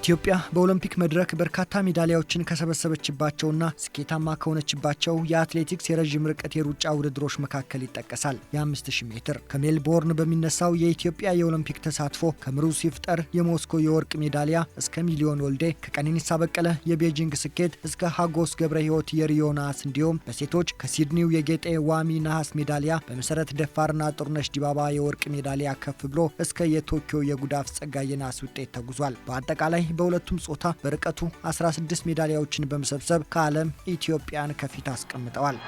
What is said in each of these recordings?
ኢትዮጵያ በኦሎምፒክ መድረክ በርካታ ሜዳሊያዎችን ከሰበሰበችባቸውና ስኬታማ ከሆነችባቸው የአትሌቲክስ የረጅም ርቀት የሩጫ ውድድሮች መካከል ይጠቀሳል። የ5000 ሜትር ከሜልቦርን በሚነሳው የኢትዮጵያ የኦሎምፒክ ተሳትፎ ከምሩጽ ይፍጠር የሞስኮ የወርቅ ሜዳሊያ እስከ ሚሊዮን ወልዴ፣ ከቀነኒሳ በቀለ የቤጂንግ ስኬት እስከ ሀጎስ ገብረ ሕይወት የሪዮ ነሐስ፣ እንዲሁም በሴቶች ከሲድኒው የጌጤ ዋሚ ነሐስ ሜዳሊያ በመሰረት ደፋርና ጥሩነሽ ዲባባ የወርቅ ሜዳሊያ ከፍ ብሎ እስከ የቶኪዮ የጉዳፍ ጸጋይ የነሐስ ውጤት ተጉዟል። በአጠቃላይ በሁለቱም ጾታ በርቀቱ 16 ሜዳሊያዎችን በመሰብሰብ ከዓለም ኢትዮጵያን ከፊት አስቀምጠዋል።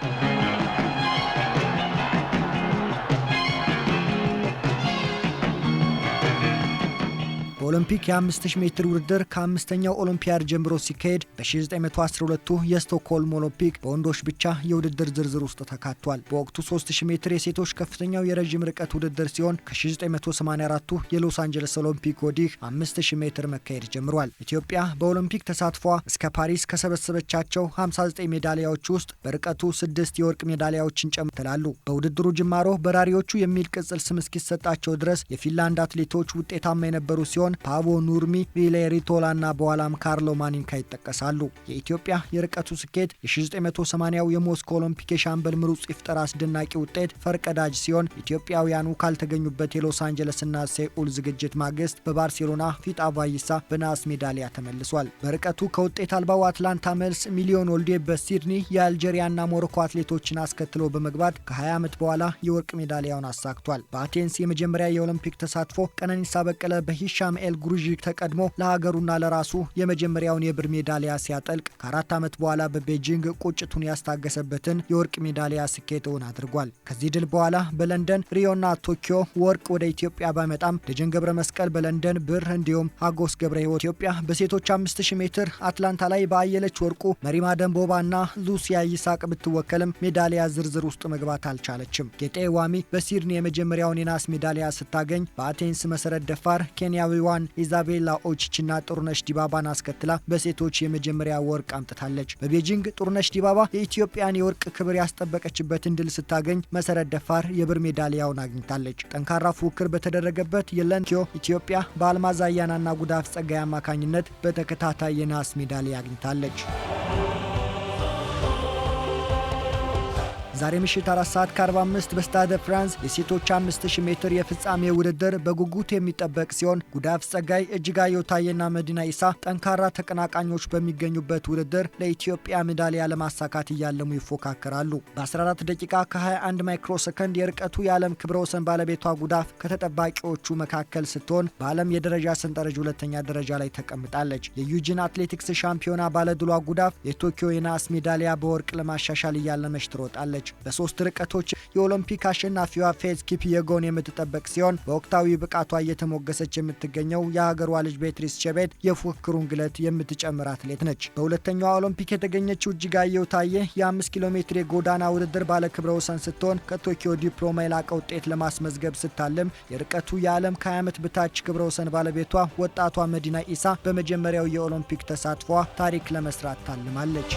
በኦሎምፒክ የ5000 ሜትር ውድድር ከአምስተኛው ኦሎምፒያድ ጀምሮ ሲካሄድ በ1912 የስቶክሆልም ኦሎምፒክ በወንዶች ብቻ የውድድር ዝርዝር ውስጥ ተካቷል። በወቅቱ 3000 ሜትር የሴቶች ከፍተኛው የረጅም ርቀት ውድድር ሲሆን ከ1984 የሎስ አንጀለስ ኦሎምፒክ ወዲህ 5000 ሜትር መካሄድ ጀምሯል። ኢትዮጵያ በኦሎምፒክ ተሳትፏ እስከ ፓሪስ ከሰበሰበቻቸው 59 ሜዳሊያዎች ውስጥ በርቀቱ 6 የወርቅ ሜዳሊያዎችን ጨምተላሉ። በውድድሩ ጅማሮ በራሪዎቹ የሚል ቅጽል ስም እስኪሰጣቸው ድረስ የፊንላንድ አትሌቶች ውጤታማ የነበሩ ሲሆን ፓቮ ኑርሚ፣ ቪሌሪ ቶላና በኋላም ካርሎ ማኒንካ ይጠቀሳሉ። የኢትዮጵያ የርቀቱ ስኬት የ1980ው የሞስኮ ኦሎምፒክ የሻምበል ምሩጽ ይፍጠር አስደናቂ ውጤት ፈርቀዳጅ ሲሆን ኢትዮጵያውያኑ ካልተገኙበት የሎስ አንጀለስና ሴኡል ዝግጅት ማግስት በባርሴሎና ፊት አቫይሳ በነሐስ ሜዳሊያ ተመልሷል። በርቀቱ ከውጤት አልባው አትላንታ መልስ ሚሊዮን ወልዴ በሲድኒ የአልጄሪያና ሞሮኮ አትሌቶችን አስከትሎ በመግባት ከ20 ዓመት በኋላ የወርቅ ሜዳሊያውን አሳክቷል። በአቴንስ የመጀመሪያ የኦሎምፒክ ተሳትፎ ቀነኒሳ በቀለ በሂሻም ኤል ጉሩጂ ተቀድሞ ለሀገሩና ለራሱ የመጀመሪያውን የብር ሜዳሊያ ሲያጠልቅ ከ4 ዓመት በኋላ በቤጂንግ ቁጭቱን ያስታገሰበትን የወርቅ ሜዳሊያ ስኬት እውን አድርጓል። ከዚህ ድል በኋላ በለንደን፣ ሪዮና ቶኪዮ ወርቅ ወደ ኢትዮጵያ ባመጣም ደጀን ገብረ መስቀል በለንደን ብር፣ እንዲሁም ሀጎስ ገብረ ሕይወት ኢትዮጵያ በሴቶች 5000 ሜትር አትላንታ ላይ በአየለች ወርቁ መሪማ ደንቦባና ሉሲያ ይሳቅ ብትወከልም ሜዳሊያ ዝርዝር ውስጥ መግባት አልቻለችም። ጌጤ ዋሚ በሲድኒ የመጀመሪያውን የነሐስ ሜዳሊያ ስታገኝ በአቴንስ መሰረት ደፋር ኬንያዊዋን ኢዛቤላ ኦቺችና ጥሩነሽ ዲባባን አስከትላ በሴቶች የመጀመሪያ ወርቅ አምጥታለች። በቤጂንግ ጥሩነሽ ዲባባ የኢትዮጵያን የወርቅ ክብር ያስጠበቀችበትን ድል ስታገኝ መሰረት ደፋር የብር ሜዳሊያውን አግኝታለች። ጠንካራ ፉክክር በተደረገበት የለንኪዮ ኢትዮጵያ በአልማዝ አያናና ጉዳፍ ጸጋይ አማካኝነት በተከታታይ የነሐስ ሜዳሊያ አግኝታለች። ዛሬ ምሽት 4:45 በስታደ ፍራንስ የሴቶች 5000 ሜትር የፍጻሜ ውድድር በጉጉት የሚጠበቅ ሲሆን ጉዳፍ ጸጋይ፣ እጅጋየሁ ታዬና መዲና ኢሳ ጠንካራ ተቀናቃኞች በሚገኙበት ውድድር ለኢትዮጵያ ሜዳሊያ ለማሳካት እያለሙ ይፎካከራሉ። በ14 ደቂቃ ከ21 ማይክሮ ሰከንድ የርቀቱ የዓለም ክብረ ወሰን ባለቤቷ ጉዳፍ ከተጠባቂዎቹ መካከል ስትሆን በዓለም የደረጃ ሰንጠረዥ ሁለተኛ ደረጃ ላይ ተቀምጣለች። የዩጂን አትሌቲክስ ሻምፒዮና ባለድሏ ጉዳፍ የቶኪዮ የነሐስ ሜዳሊያ በወርቅ ለማሻሻል እያለመች ትሮጣለች። በሶስት ርቀቶች የኦሎምፒክ አሸናፊዋ ፌዝ ኪፕየጎን የምትጠበቅ ሲሆን በወቅታዊ ብቃቷ እየተሞገሰች የምትገኘው የሀገሯ ልጅ ቤትሪስ ቼቤት የፉክክሩን ግለት የምትጨምር አትሌት ነች። በሁለተኛዋ ኦሎምፒክ የተገኘችው እጅጋየሁ ታዬ የ5 ኪሎ ሜትር የጎዳና ውድድር ባለ ክብረ ወሰን ስትሆን ከቶኪዮ ዲፕሎማ የላቀ ውጤት ለማስመዝገብ ስታልም የርቀቱ የዓለም ከ20 ዓመት በታች ክብረ ወሰን ባለቤቷ ወጣቷ መዲና ኢሳ በመጀመሪያው የኦሎምፒክ ተሳትፏ ታሪክ ለመስራት ታልማለች።